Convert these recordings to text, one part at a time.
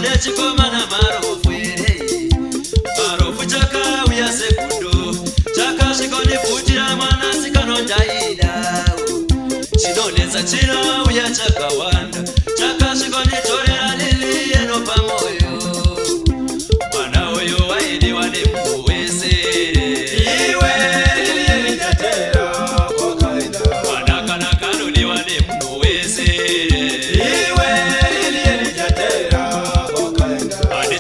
chikomana marofu ere marofu chaka uya sekundo chaka shikoni futira mwana sikano ndaida chinonetsa chino uya chakawanda chaka shikoni torera lili eno pamoyo mwana uyo waidiwa nemunhu wese iwe lili lichatera kwakaida mwana kana kanodiwa nemunhu wese iwe lili lichatera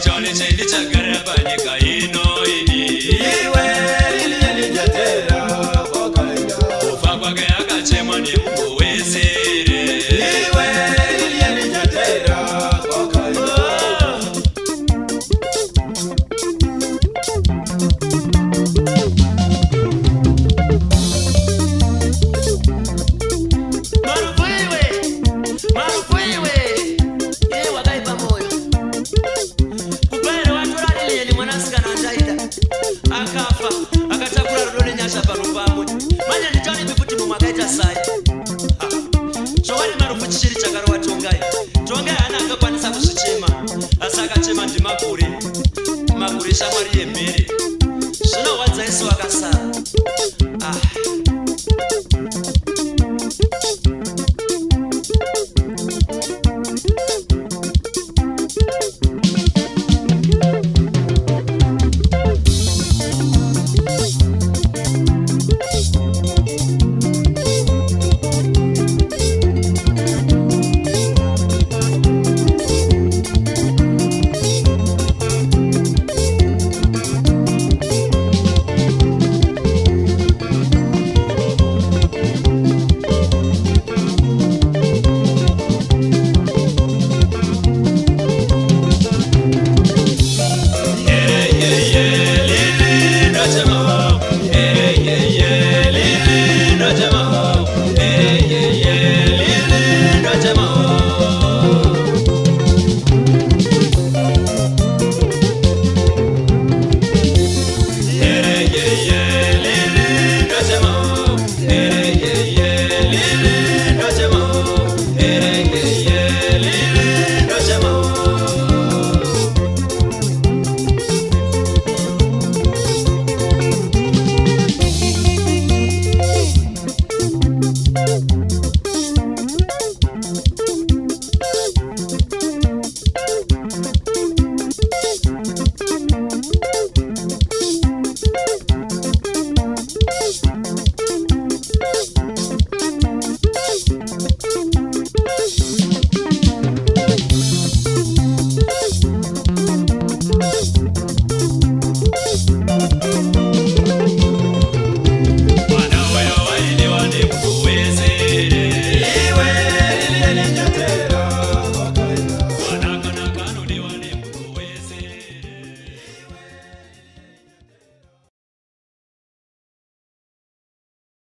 chone chendi chagara panyika ino ini iwe lili lichatera kwakaida kufa kwake akachemwa nemunhu wese iwe lili lichatera kwakaida akafa akatakura rudo nenyasha parupamwe manje nditani mikuti mumakaita sai zvowani marufu chichiri chakarowa tongai tongai hana akakwanisa kuzvichema asi akachema ndimakure shamwari yemhere zvinowadza isu akasara